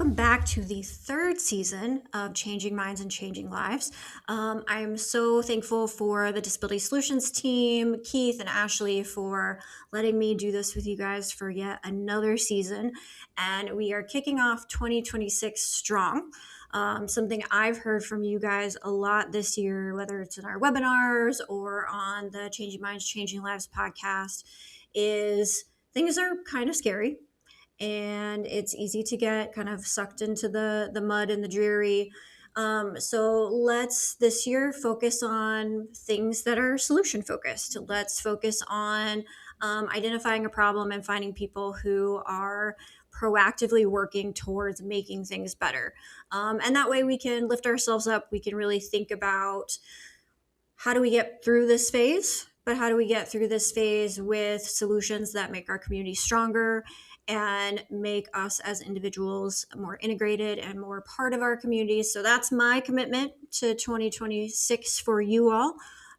welcome back to the third season of Changing Minds and Changing Lives. I'm so thankful for the Disability Solutions team, Keith and Ashley, for letting me do this with you guys for yet another season. And we are kicking off 2026 strong. Something I've heard from you guys a lot this year, whether it's in our webinars or on the Changing Minds, Changing Lives podcast, is things are kind of scary and it's easy to get kind of sucked into the mud and the dreary. So let's this year focus on things that are solution focused. Let's focus on identifying a problem and finding people who are proactively working towards making things better. And that way we can lift ourselves up. We can really think about how do we get through this phase, but how do we get through this phase with solutions that make our community stronger and make us as individuals more integrated and more part of our communities. So that's my commitment to 2026 for you all.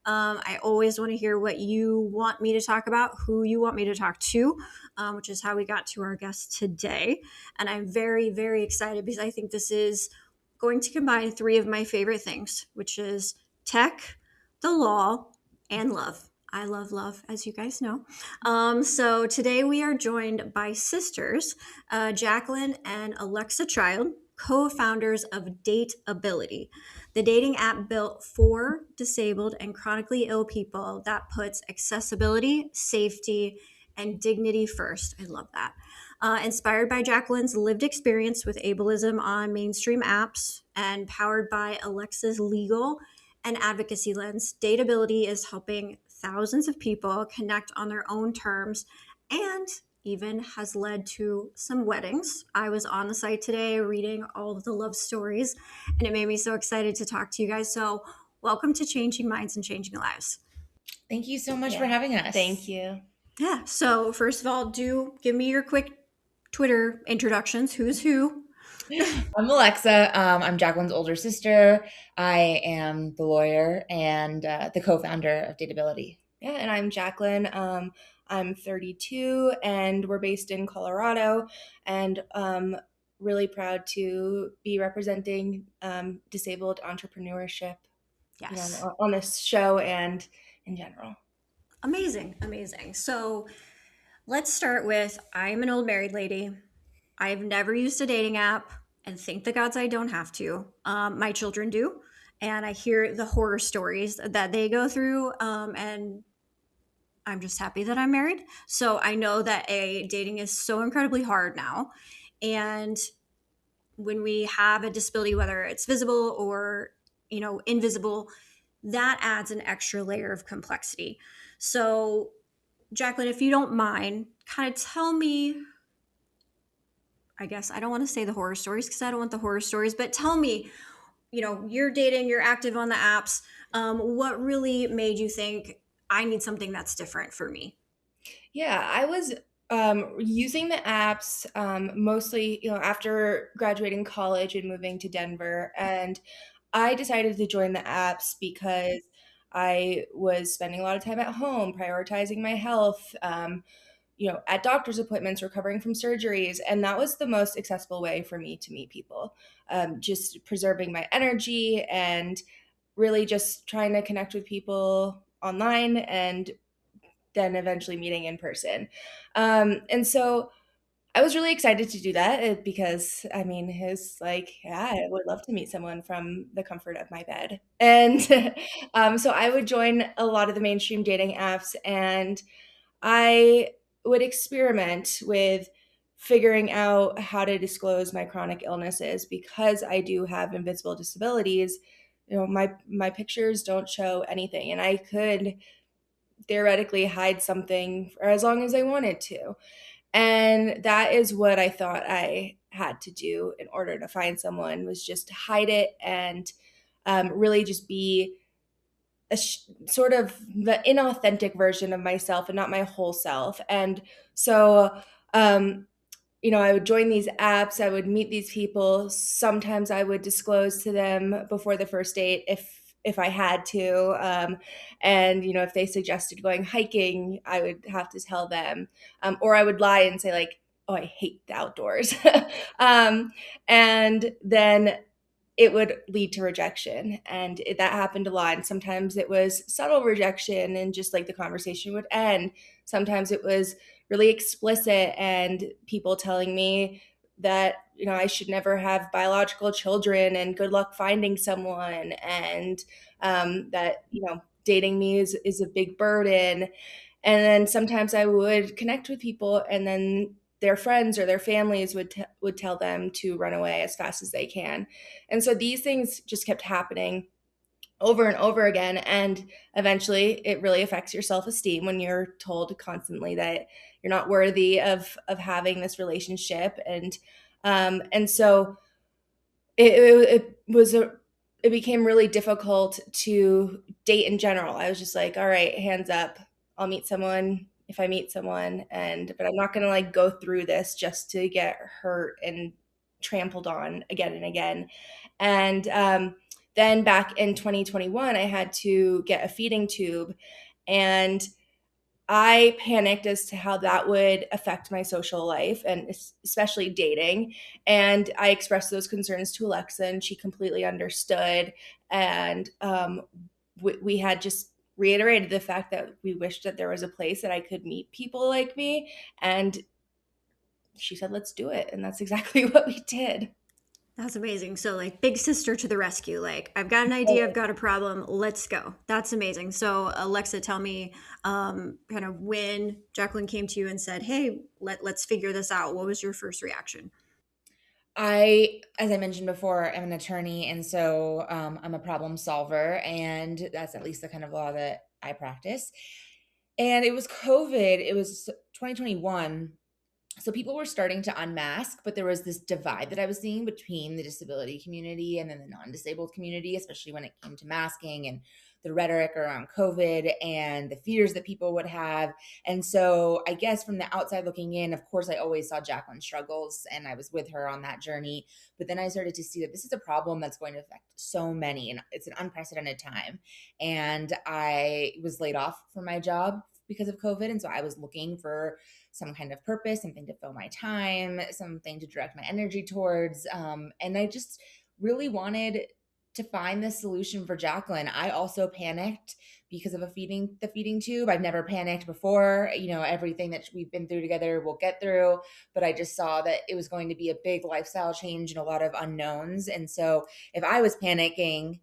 I always want to hear what you want me to talk about, who you want me to talk to, which is how we got to our guest today. And I'm very, very excited because I think this is going to combine three of my favorite things, which is tech, the law, and love. I love love, as you guys know. So today we are joined by sisters, Jacqueline and Alexa Child, co-founders of Dateability, the dating app built for disabled and chronically ill people that puts accessibility, safety, and dignity first. I love that. Inspired by Jacqueline's lived experience with ableism on mainstream apps and powered by Alexa's legal and advocacy lens, Dateability is helping thousands of people connect on their own terms and even has led to some weddings. I was on the site today reading all of the love stories, and it made me so excited to talk to you guys. So welcome to Changing Minds and Changing Lives. Thank you so much for having us. Thank you. Yeah, so first of all, do give me your quick Twitter introductions. Who's who? I'm Alexa. I'm Jacqueline's older sister. I am the lawyer and the co-founder of Dateability. Yeah, and I'm Jacqueline. I'm 32 and we're based in Colorado, and really proud to be representing disabled entrepreneurship on this show and in general. Amazing. So let's start with I'm an old married lady. I've never used a dating app, and thank the gods I don't have to. My children do, and I hear the horror stories that they go through, and I'm just happy that I'm married. So I know that dating is so incredibly hard now, and when we have a disability, whether it's visible or invisible, that adds an extra layer of complexity. So, Jacqueline, if you don't mind, kind of tell me, I guess I don't want to say the horror stories because I don't want the horror stories, but tell me, you're dating, you're active on the apps. What really made you think I need something that's different for me? Yeah, I was using the apps mostly, after graduating college and moving to Denver. And I decided to join the apps because I was spending a lot of time at home, prioritizing my health, at doctor's appointments, recovering from surgeries. And that was the most accessible way for me to meet people, just preserving my energy and really just trying to connect with people online and then eventually meeting in person. And so I was really excited to do that because, it's like, yeah, I would love to meet someone from the comfort of my bed. And so I would join a lot of the mainstream dating apps, and I would experiment with figuring out how to disclose my chronic illnesses because I do have invisible disabilities. My pictures don't show anything, and I could theoretically hide something for as long as I wanted to. And that is what I thought I had to do in order to find someone, was just hide it and really just be sort of the inauthentic version of myself and not my whole self. And so, I would join these apps, I would meet these people. Sometimes I would disclose to them before the first date if I had to. And, if they suggested going hiking, I would have to tell them. Or I would lie and say, like, oh, I hate the outdoors. And then it would lead to rejection. And that happened a lot. And sometimes it was subtle rejection and just like the conversation would end. Sometimes it was really explicit and people telling me that, you know, I should never have biological children and good luck finding someone. And that, you know, dating me is a big burden. And then sometimes I would connect with people and then their friends or their families would tell them to run away as fast as they can. And so these things just kept happening over and over again. And eventually it really affects your self-esteem when you're told constantly that you're not worthy of having this relationship. And so it became really difficult to date in general. I was just like, all right, hands up. I'll meet someone if I meet someone, but I'm not going to like go through this just to get hurt and trampled on again and again. And then back in 2021, I had to get a feeding tube, and I panicked as to how that would affect my social life and especially dating. And I expressed those concerns to Alexa, and she completely understood. And we had just reiterated the fact that we wished that there was a place that I could meet people like me. And she said, let's do it. And that's exactly what we did. That's amazing. So, like, big sister to the rescue. Like, I've got an idea, I've got a problem, let's go. That's amazing. So, Alexa, tell me kind of when Jacqueline came to you and said, hey, let's figure this out. What was your first reaction? As I mentioned before, I'm an attorney, and so I'm a problem solver, and that's at least the kind of law that I practice. And it was COVID. It was 2021. So people were starting to unmask, but there was this divide that I was seeing between the disability community and then the non-disabled community, especially when it came to masking and the rhetoric around COVID and the fears that people would have. And so I guess from the outside looking in, of course, I always saw Jacqueline's struggles and I was with her on that journey. But then I started to see that this is a problem that's going to affect so many, and it's an unprecedented time. And I was laid off from my job because of COVID. And so I was looking for some kind of purpose, something to fill my time, something to direct my energy towards. And I just really wanted to find this solution for Jacqueline. I also panicked because of the feeding tube. I've never panicked before. You know, everything that we've been through together, we'll get through. But I just saw that it was going to be a big lifestyle change and a lot of unknowns. And so if I was panicking,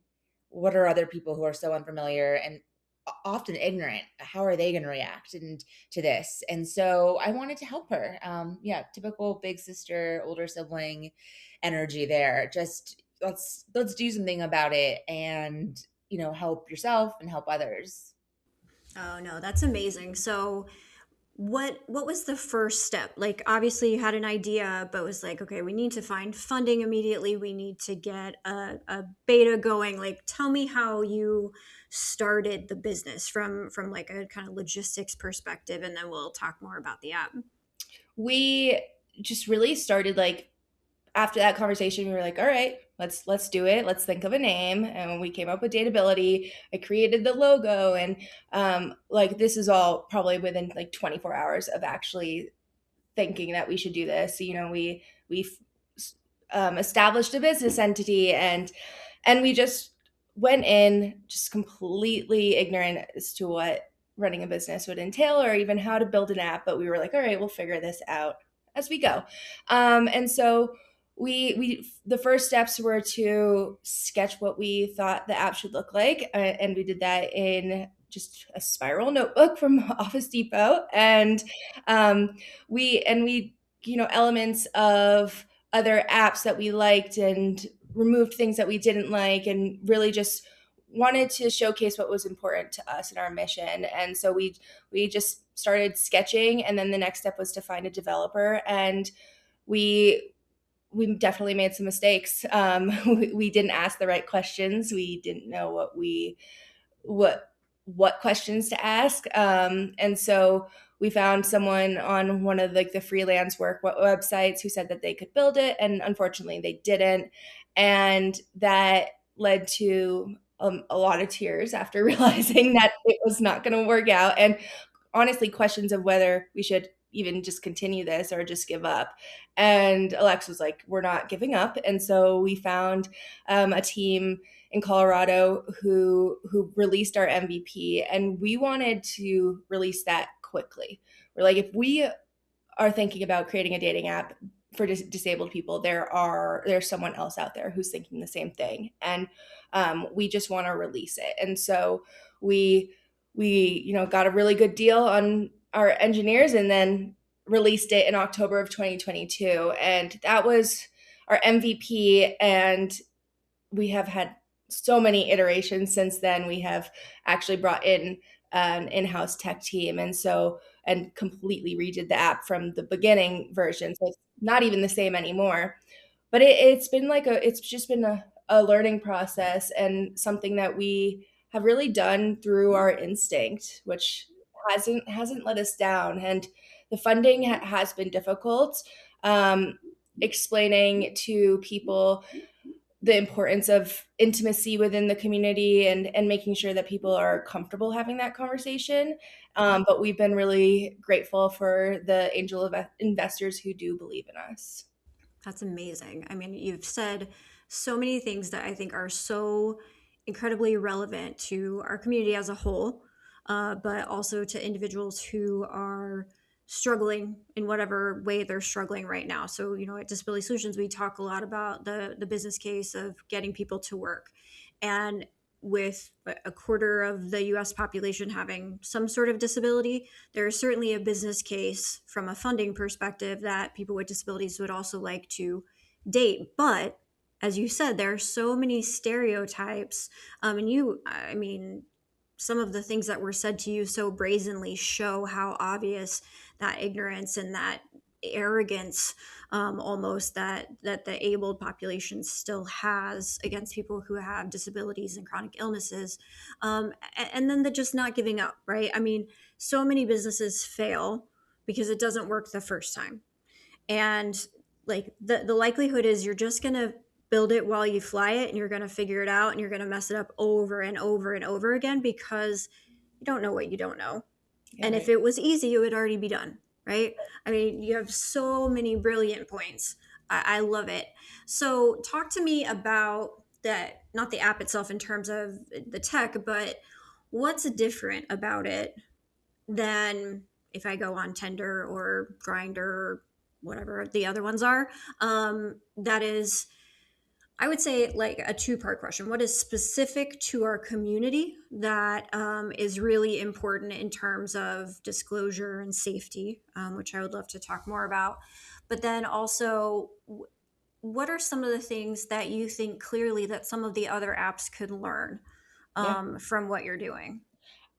what are other people who are so unfamiliar and often ignorant, how are they going to react to this? And so I wanted to help her. Typical big sister, older sibling energy there. Just let's do something about it, and help yourself and help others. Oh no, that's amazing. So what was the first step? Like, obviously you had an idea, but was like, okay, we need to find funding immediately, we need to get a beta going. Like, tell me how you started the business from like a kind of logistics perspective, and then we'll talk more about the app. We just really started like after that conversation, we were like, all right, let's do it. Let's think of a name. And we came up with Dateability. I created the logo, and like this is all probably within like 24 hours of actually thinking that we should do this. You know, we established a business entity, and we just went in just completely ignorant as to what running a business would entail or even how to build an app. But we were like, all right, we'll figure this out as we go. And so we the first steps were to sketch what we thought the app should look like, and we did that in just a spiral notebook from Office Depot, and we elements of other apps that we liked and removed things that we didn't like, and really just wanted to showcase what was important to us and our mission. And so we just started sketching, and then the next step was to find a developer, and we definitely made some mistakes. We didn't ask the right questions. We didn't know what questions to ask. And so we found someone on one of the freelance work websites who said that they could build it. And unfortunately they didn't. And that led to a lot of tears after realizing that it was not going to work out. And honestly, questions of whether we should even just continue this or just give up? And Alexa was like, we're not giving up. And so we found a team in Colorado who released our MVP, and we wanted to release that quickly. We're like, if we are thinking about creating a dating app for disabled people, there's someone else out there who's thinking the same thing, and we just want to release it. And so we got a really good deal on our engineers, and then released it in October of 2022, and that was our MVP. And we have had so many iterations since then. We have actually brought in an in-house tech team, and completely redid the app from the beginning version. So it's not even the same anymore. But it's just been a learning process, and something that we have really done through our instinct, which hasn't let us down. And the funding has been difficult. Explaining to people the importance of intimacy within the community, and making sure that people are comfortable having that conversation. But we've been really grateful for the angel investors who do believe in us. That's amazing. I mean, you've said so many things that I think are so incredibly relevant to our community as a whole, but also to individuals who are struggling in whatever way they're struggling right now. So, at Disability Solutions, we talk a lot about the business case of getting people to work. And with a quarter of the US population having some sort of disability, there is certainly a business case from a funding perspective that people with disabilities would also like to date. But as you said, there are so many stereotypes. I mean, some of the things that were said to you so brazenly show how obvious that ignorance and that arrogance, almost, that the abled population still has against people who have disabilities and chronic illnesses, and then the just not giving up, right? I mean, so many businesses fail because it doesn't work the first time, and like the likelihood is you're just gonna build it while you fly it, and you're gonna figure it out, and you're gonna mess it up over and over and over again because you don't know what you don't know. Yeah, And right. if it was easy, it would already be done, right? I mean, you have so many brilliant points. I love it. So, talk to me about that, not the app itself in terms of the tech, but what's different about it than if I go on Tinder or Grinder or whatever the other ones are. That is, I would say, like a two-part question. What is specific to our community that is really important in terms of disclosure and safety, which I would love to talk more about. But then also, what are some of the things that you think clearly that some of the other apps could learn from what you're doing?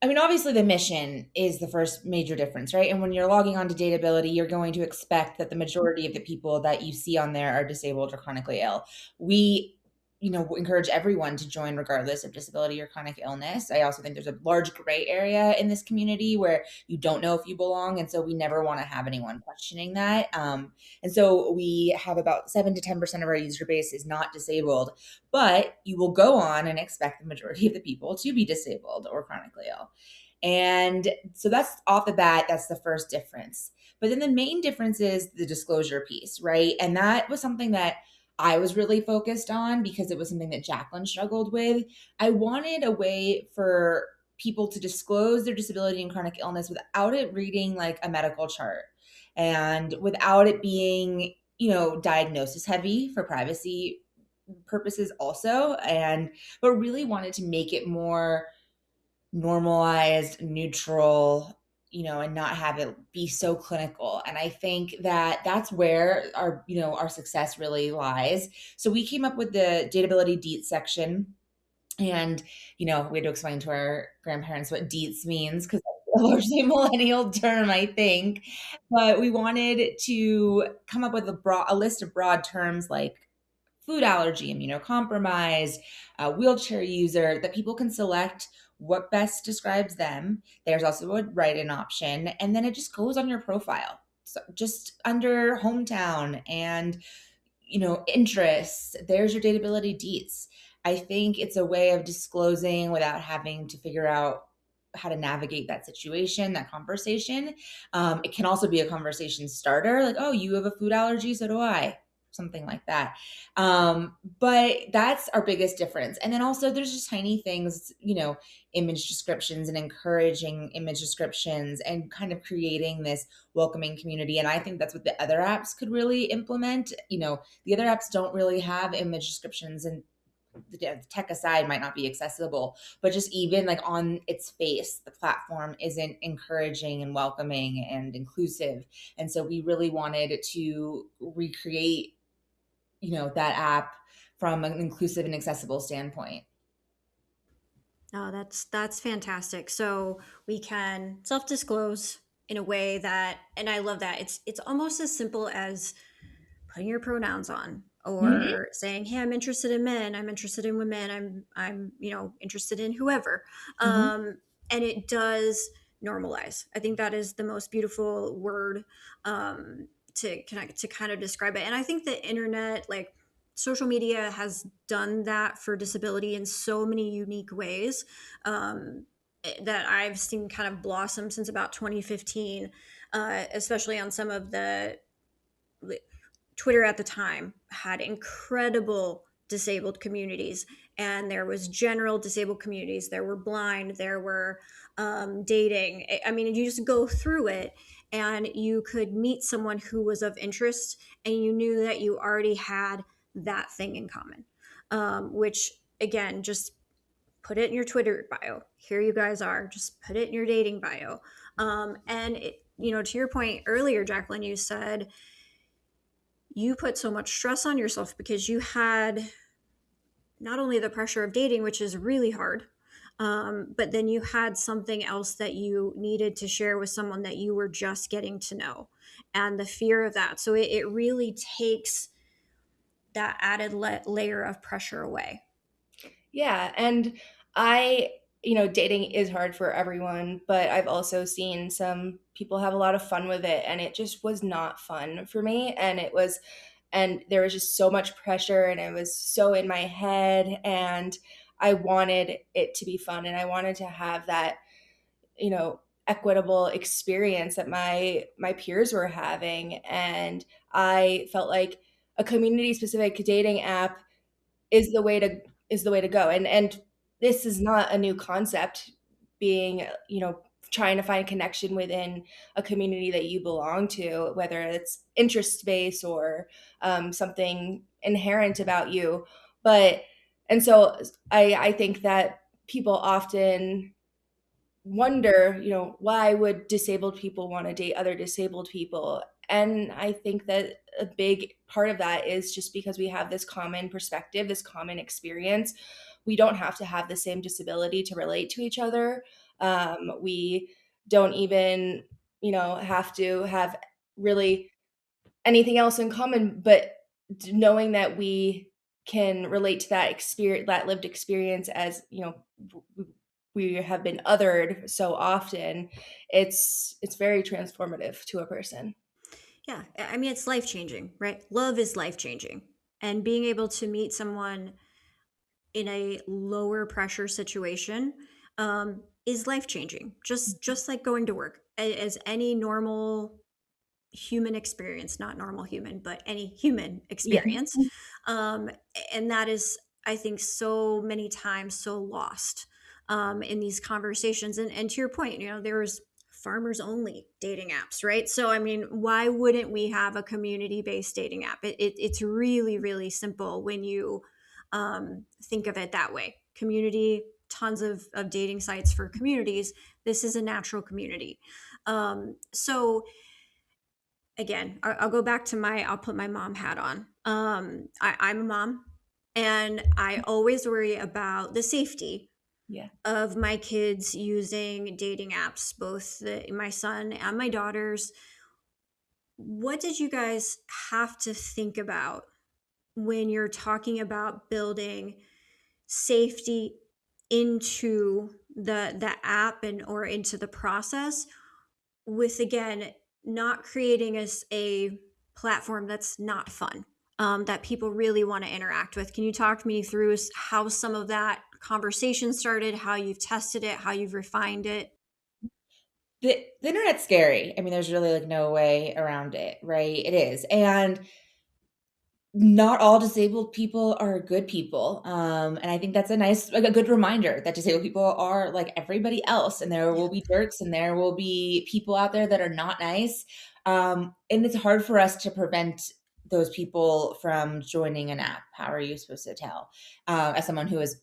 I mean, obviously the mission is the first major difference, right? And when you're logging on to Dateability, you're going to expect that the majority of the people that you see on there are disabled or chronically ill. We, encourage everyone to join regardless of disability or chronic illness. I also think there's a large gray area in this community where you don't know if you belong. And so we never want to have anyone questioning that. And so we have about 7 to 10% of our user base is not disabled, but you will go on and expect the majority of the people to be disabled or chronically ill. And so that's off the bat, that's the first difference. But then the main difference is the disclosure piece, right? And that was something that I was really focused on because it was something that Jacqueline struggled with. I wanted a way for people to disclose their disability and chronic illness without it reading like a medical chart and without it being, diagnosis heavy for privacy purposes also. But really wanted to make it more normalized, neutral, and not have it be so clinical. And I think that that's where our success really lies. So we came up with the Dateability Deets section. And, we had to explain to our grandparents what deets means because that's a largely millennial term, I think. But we wanted to come up with a list of broad terms like food allergy, immunocompromised, wheelchair user, that people can select what best describes them. There's also a write-in option, and then it just goes on your profile. So just under hometown and, interests, there's your Dateability deets. I think it's a way of disclosing without having to figure out how to navigate that situation, that conversation. It can also be a conversation starter, like, oh, you have a food allergy, so do I, something like that. But that's our biggest difference. And then also there's just tiny things, image descriptions and encouraging image descriptions and kind of creating this welcoming community. And I think that's what the other apps could really implement. The other apps don't really have image descriptions, and the tech aside might not be accessible, but just even like on its face, the platform isn't encouraging and welcoming and inclusive. And so we really wanted to recreate, that app from an inclusive and accessible standpoint. Oh, that's fantastic. So we can self-disclose in a way that, and I love that. It's almost as simple as putting your pronouns on Mhm. or saying, "Hey, I'm interested in men. I'm interested in women. I'm interested in whoever." Mhm. And it does normalize. I think that is the most beautiful word to kind of describe it. And I think the internet, like social media, has done that for disability in so many unique ways that I've seen kind of blossom since about 2015, especially on some of the Twitter at the time had incredible disabled communities, and there was general disabled communities. There were blind, there were dating. I mean, you just go through it, and you could meet someone who was of interest, and you knew that you already had that thing in common. Which again, just put it in your Twitter bio. Here you guys are. Just put it in your dating bio. And to your point earlier, Jacqueline, you said you put so much stress on yourself because you had not only the pressure of dating, which is really hard, but then you had something else that you needed to share with someone that you were just getting to know, and the fear of that. So it really takes that added layer of pressure away. Yeah, and dating is hard for everyone, but I've also seen some people have a lot of fun with it, and it just was not fun for me. And there was just so much pressure, and it was so in my head, and I wanted it to be fun, and I wanted to have that, equitable experience that my peers were having. And I felt like a community specific dating app is the way to go. And this is not a new concept, being, trying to find connection within a community that you belong to, whether it's interest based or something inherent about you. But and so I think that people often wonder, why would disabled people want to date other disabled people? And I think that a big part of that is just because we have this common perspective, this common experience. We don't have to have the same disability to relate to each other. We don't even, have to have really anything else in common, but knowing that we can relate to that experience, that lived experience, as we have been othered so often, it's very transformative to a person. Yeah, I mean, it's life changing, right? Love is life changing, and being able to meet someone in a lower pressure situation is life changing. Just like going to work, as any normal human experience, not normal human, but any human Yeah. experience. Um, and that is, I think, so many times so lost in these conversations. And to your point, there's farmers only dating apps, right? So, I mean, why wouldn't we have a community based dating app? It's really, really simple when you think of it that way. Community, tons of dating sites for communities. This is a natural community. So, again, I'll go back to I'll put my mom hat on. I'm a mom, and I always worry about the safety Yeah. of my kids using dating apps, both my son and my daughters. What did you guys have to think about when you're talking about building safety into the app and or into the process, with again not creating a platform that's not fun, that people really want to interact with? Can you talk me through how some of that conversation started, how you've tested it, how you've refined it? The internet's scary. I mean, there's really like no way around it, right? It is. And not all disabled people are good people. And I think that's like a good reminder that disabled people are like everybody else. And there will be jerks and there will be people out there that are not nice. And it's hard for us to prevent those people from joining an app. How are you supposed to tell? As someone who has,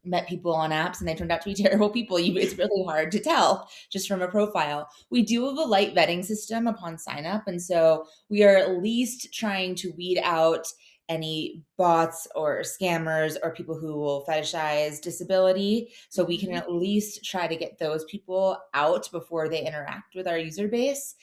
met people on apps and they turned out to be terrible people, it's really hard to tell just from a profile. We do have a light vetting system upon sign up. And so we are at least trying to weed out any bots or scammers or people who will fetishize disability. So we can at least try to get those people out before they interact with our user base.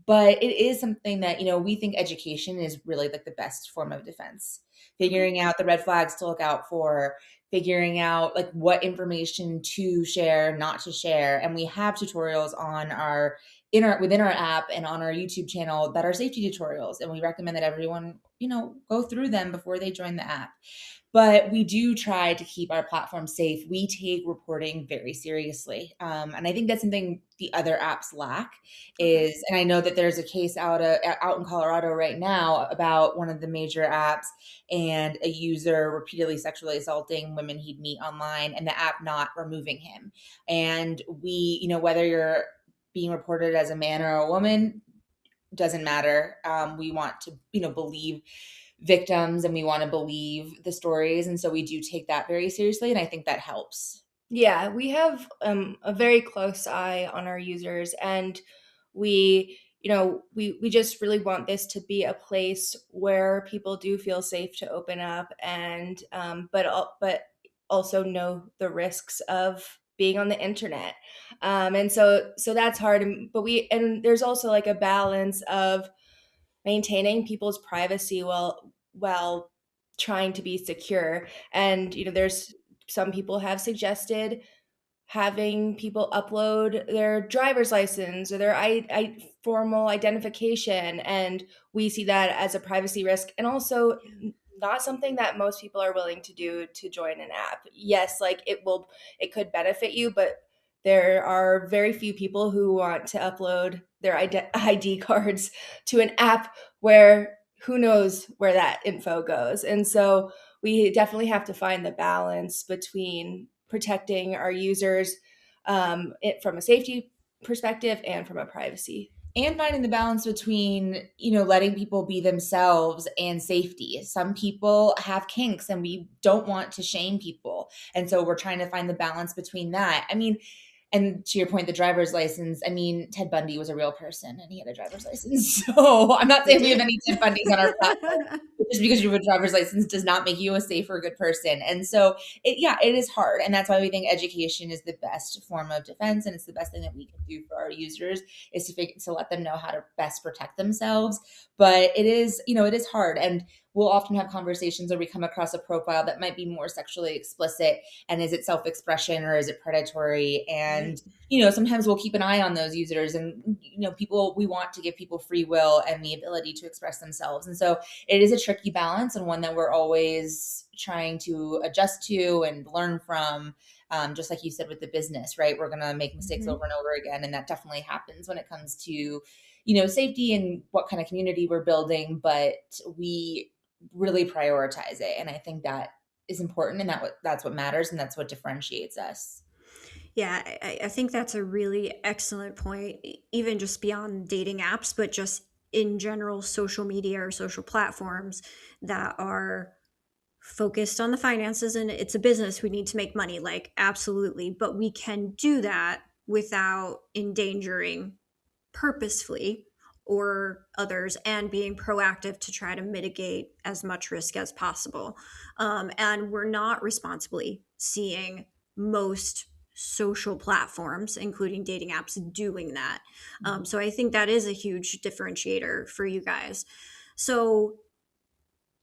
But it is something that, we think education is really like the best form of defense. Figuring out the red flags to look out for, figuring out like what information to share, not to share. And we have tutorials on within our app and on our YouTube channel that are safety tutorials. And we recommend that everyone, go through them before they join the app. But we do try to keep our platform safe. We take reporting very seriously. And I think that's something the other apps lack is, and I know that there's a case out in Colorado right now about one of the major apps and a user repeatedly sexually assaulting women he'd meet online and the app not removing him. And we, whether you're being reported as a man or a woman, doesn't matter. We want to, believe victims and we want to believe the stories. And so we do take that very seriously. And I think that helps. Yeah, we have a very close eye on our users, and we we just really want this to be a place where people do feel safe to open up, and but also know the risks of being on the internet. And so that's hard, and there's also like a balance of maintaining people's privacy while trying to be secure. And there's some people have suggested having people upload their driver's license or their formal identification, and we see that as a privacy risk, and also not something that most people are willing to do to join an app. Yes, like it could benefit you, but there are very few people who want to upload their ID cards to an app where who knows where that info goes. And so we definitely have to find the balance between protecting our users from a safety perspective and from a privacy. And finding the balance between, letting people be themselves and safety. Some people have kinks and we don't want to shame people. And so we're trying to find the balance between that. I mean, and to your point, the driver's license, I mean, Ted Bundy was a real person and he had a driver's license. So I'm not saying we have any Ted Bundys on our platform. Just because you have a driver's license does not make you a safe or good person. And so it is hard. And that's why we think education is the best form of defense. And it's the best thing that we can do for our users is to let them know how to best protect themselves. But it is hard. And we'll often have conversations where we come across a profile that might be more sexually explicit. And is it self-expression or is it predatory? And, sometimes we'll keep an eye on those users and, we want to give people free will and the ability to express themselves. And so it is a tricky balance and one that we're always trying to adjust to and learn from. Just like you said with the business, right? We're going to make mistakes over and over again. And that definitely happens when it comes to, safety and what kind of community we're building, but we really prioritize it. And I think that is important and that's what matters and that's what differentiates us. Yeah, I think that's a really excellent point, even just beyond dating apps, but just in general, social media or social platforms that are focused on the finances, and it's a business. We need to make money, like, absolutely. But we can do that without endangering purposefully or others, and being proactive to try to mitigate as much risk as possible. And we're not responsibly seeing most social platforms, including dating apps, doing that. So I think that is a huge differentiator for you guys. So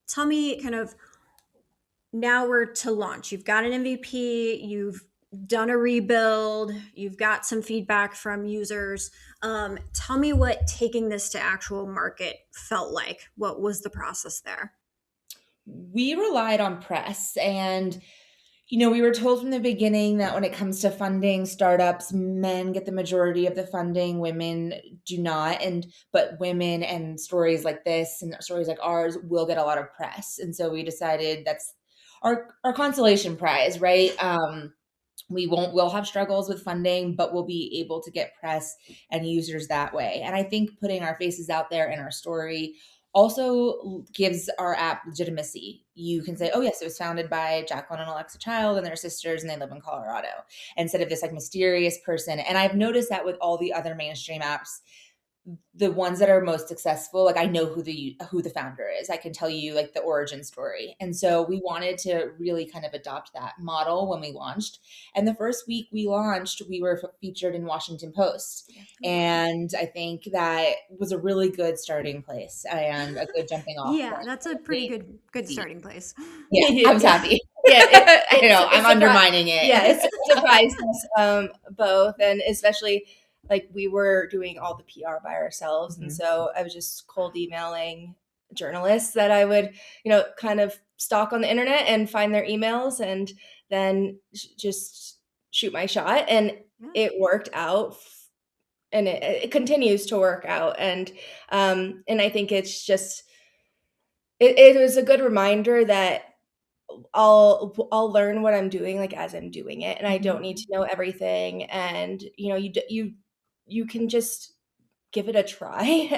tell me, kind of, now we're to launch. You've got an MVP, you've done a rebuild, you've got some feedback from users. Tell me what taking this to actual market felt like. What was the process there? We relied on press and We were told from the beginning that when it comes to funding startups, men get the majority of the funding, women do not. But women and stories like this and stories like ours will get a lot of press. And so we decided that's our consolation prize, right? We'll have struggles with funding, but we'll be able to get press and users that way. And I think putting our faces out there in our story also gives our app legitimacy. You can say, oh yes, it was founded by Jacqueline and Alexa Child and their sisters, and they live in Colorado, instead of this like mysterious person. And I've noticed that with all the other mainstream apps, the ones that are most successful, like I know who the founder is. I can tell you like the origin story. And so we wanted to really kind of adopt that model when we launched. And the first week we launched, we were featured in Washington Post. And I think that was a really good starting place and a good jumping off Yeah, point. that's a pretty good starting place. Yeah, I was happy. Yeah, I know, I'm undermining it. Yeah, it surprised us both, and especially like we were doing all the PR by ourselves, and so I was just cold emailing journalists that I would, kind of stalk on the internet and find their emails, and then just shoot my shot, and it worked out, and it continues to work out, and I think it's just it was a good reminder that I'll learn what I'm doing like as I'm doing it, and I don't need to know everything. And you can just give it a try,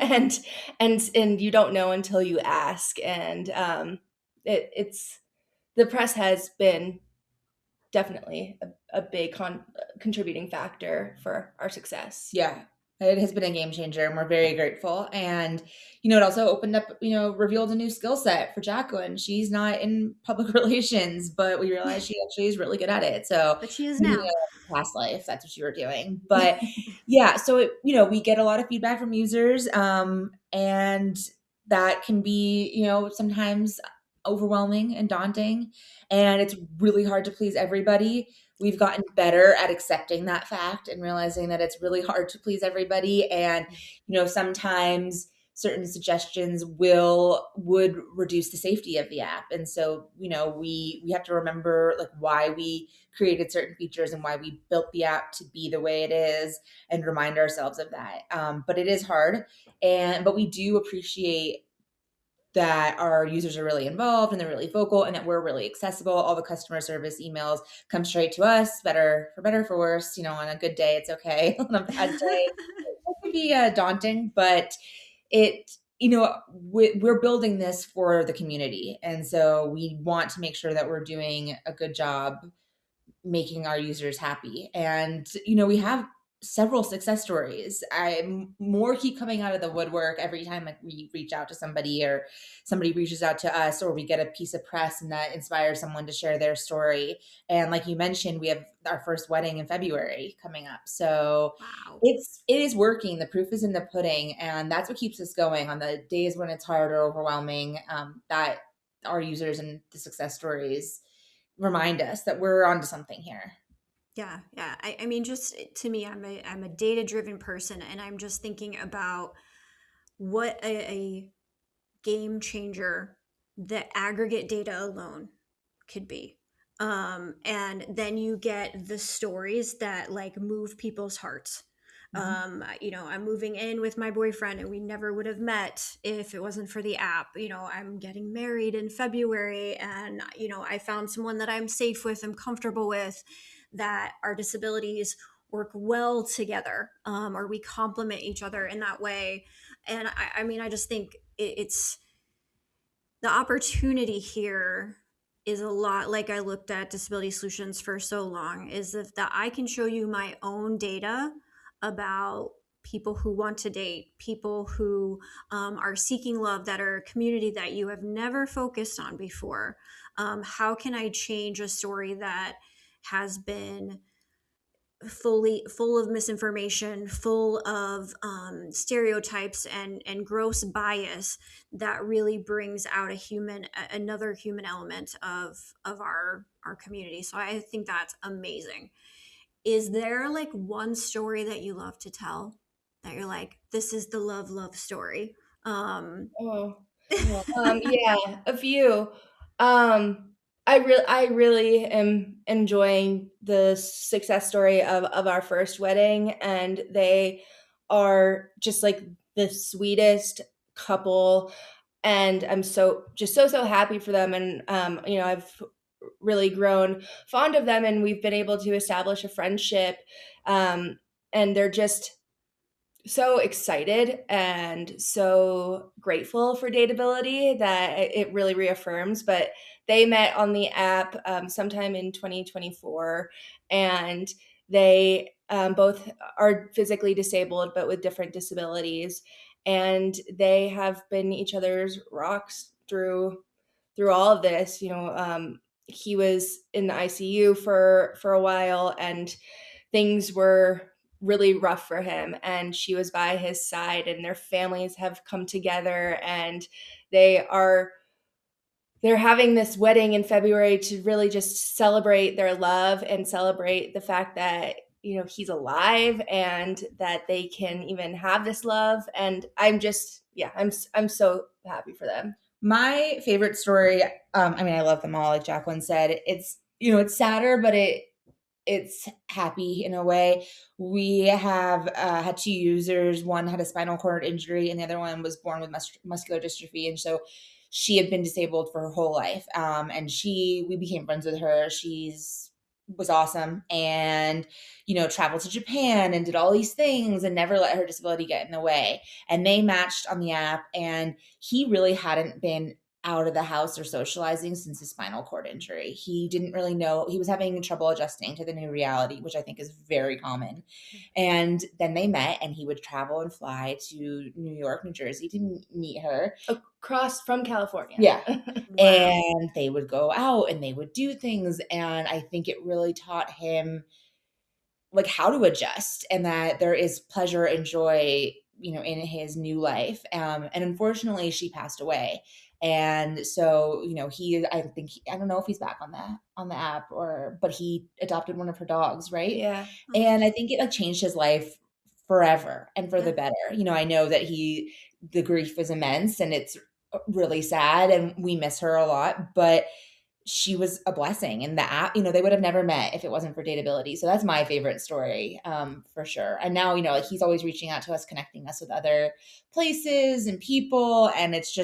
and you don't know until you ask. And it's the press has been definitely a big contributing factor for our success. Yeah, it has been a game changer and we're very grateful. And, it also opened up, revealed a new skill set for Jacqueline. She's not in public relations, but we realized she actually is really good at it. So, But she is now. Past life, that's what you were doing. But yeah, so, we get a lot of feedback from users, and that can be, sometimes overwhelming and daunting. And it's really hard to please everybody. We've gotten better at accepting that fact and realizing that it's really hard to please everybody. And, sometimes certain suggestions would reduce the safety of the app. And so, we have to remember like why we created certain features and why we built the app to be the way it is, and remind ourselves of that. But it is hard. But we do appreciate that our users are really involved and they're really vocal and that we're really accessible. All the customer service emails come straight to us, better for worse. On a good day, it's okay. On a bad day, it can be daunting, but we're building this for the community. And so we want to make sure that we're doing a good job making our users happy. And, we have several success stories. More keep coming out of the woodwork every time like we reach out to somebody or somebody reaches out to us, or we get a piece of press and that inspires someone to share their story. And like you mentioned, we have our first wedding in February coming up. So Wow. it is working. The proof is in the pudding. And that's what keeps us going on the days when it's hard or overwhelming, that our users and the success stories remind us that we're onto something here. Yeah. I mean, just to me, I'm a data driven person, and I'm just thinking about what a game changer the aggregate data alone could be. And then you get the stories that like move people's hearts. I'm moving in with my boyfriend and we never would have met if it wasn't for the app. I'm getting married in February, and I found someone that I'm safe with, I'm comfortable with, that our disabilities work well together, or we complement each other in that way. And I mean, I just think it's the opportunity here is a lot like I looked at disability solutions for so long, is if that I can show you my own data about people who want to date, people who are seeking love, that are a community that you have never focused on before. How can I change a story that has been full of misinformation, full of stereotypes and gross bias, that really brings out another human element of our community. So I think that's amazing. Is there like one story that you love to tell, that you're like, this is the love story? Yeah, a few. Um, I really am enjoying the success story of our first wedding, and they are just like the sweetest couple, and I'm so happy for them. And I've really grown fond of them, and we've been able to establish a friendship, and they're just so excited and so grateful for Dateability that it really reaffirms. But they met on the app sometime in 2024, and they both are physically disabled but with different disabilities, and they have been each other's rocks through all of this. He was in the ICU for a while, and things were really rough for him, and she was by his side, and their families have come together, and they're having this wedding in February to really just celebrate their love and celebrate the fact that he's alive and that they can even have this love. And I'm so happy for them. My favorite story, I mean, I love them all, like Jacqueline said. It's sadder, but it's happy in a way. We have had two users. One had a spinal cord injury, and the other one was born with muscular dystrophy. And so she had been disabled for her whole life. And we became friends with her. Was awesome, and traveled to Japan and did all these things and never let her disability get in the way. And they matched on the app, and he really hadn't been out of the house or socializing since his spinal cord injury. He didn't really know. He was having trouble adjusting to the new reality, which I think is very common. And then they met, and he would travel and fly to New York, New Jersey to meet her. Across from California. Yeah. Wow. And they would go out and they would do things. And I think it really taught him like how to adjust, and that there is pleasure and joy, in his new life. And unfortunately she passed away. And so, I don't know if he's back on the app, but he adopted one of her dogs, right? Yeah. And I think it like changed his life forever and for the Yeah. better. I know that the grief is immense, and it's really sad, and we miss her a lot, but she was a blessing. And the app, they would have never met if it wasn't for Dateability. So that's my favorite story, for sure. And now, like he's always reaching out to us, connecting us with other places and people. And it's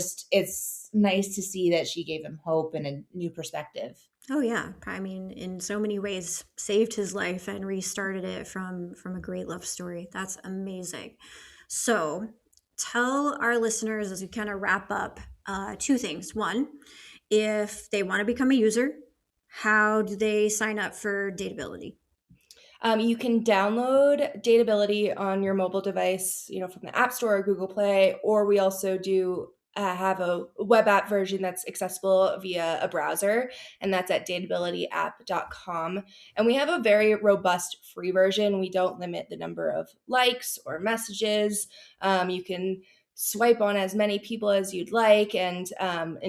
nice to see that she gave him hope and a new perspective. Oh yeah, I mean, in so many ways, saved his life and restarted it from a great love story. That's amazing. So, tell our listeners as we kind of wrap up two things. One, if they want to become a user, how do they sign up for Dateability? You can download Dateability on your mobile device, from the App Store or Google Play, or we also do have a web app version that's accessible via a browser, and that's at dateabilityapp.com. And we have a very robust free version. We don't limit the number of likes or messages. You can swipe on as many people as you'd like, and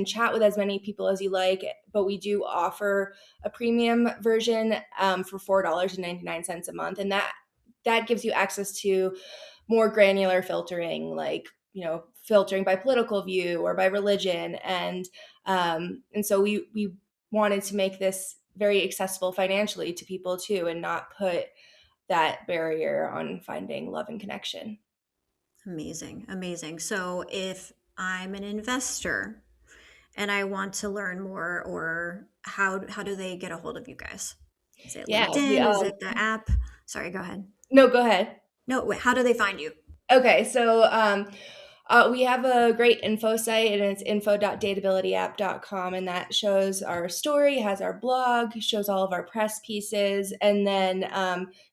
chat with as many people as you like. But we do offer a premium version for $4.99 a month, and that gives you access to more granular filtering, like filtering by political view or by religion, and so we wanted to make this very accessible financially to people too, and not put that barrier on finding love and connection. Amazing, amazing. So, if I'm an investor and I want to learn more, or how do they get a hold of you guys? Is it Yeah. LinkedIn? Is it the app? Sorry, go ahead. No, go ahead. No, wait, how do they find you? Okay, so we have a great info site, and it's info.dateabilityapp.com, and that shows our story, has our blog, shows all of our press pieces, and then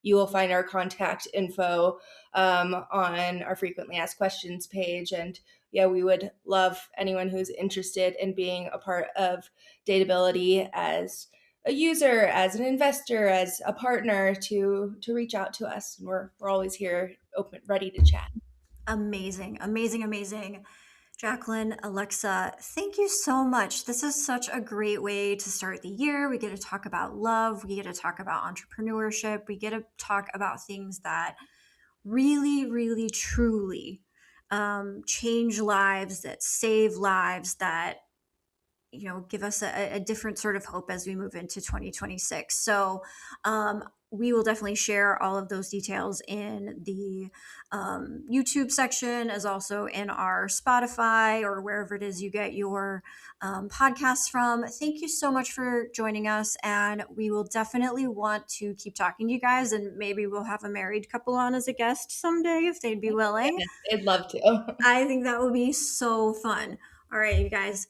you will find our contact info on our frequently asked questions page. And yeah, we would love anyone who's interested in being a part of Dateability as a user, as an investor, as a partner, to reach out to us. And we're always here, open, ready to chat. Amazing, amazing, amazing. Jacqueline, Alexa, thank you so much. This is such a great way to start the year. We get to talk about love. We get to talk about entrepreneurship. We get to talk about things that really, really, truly change lives, that save lives, that give us a different sort of hope as we move into 2026. So we will definitely share all of those details in the YouTube section, as also in our Spotify or wherever it is you get your podcasts from. Thank you so much for joining us, and we will definitely want to keep talking to you guys, and maybe we'll have a married couple on as a guest someday if they'd be willing. Yes, I'd love to. I think that would be so fun. All right, you guys,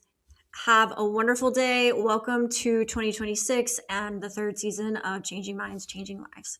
have a wonderful day. Welcome to 2026 and the third season of Changing Minds, Changing Lives.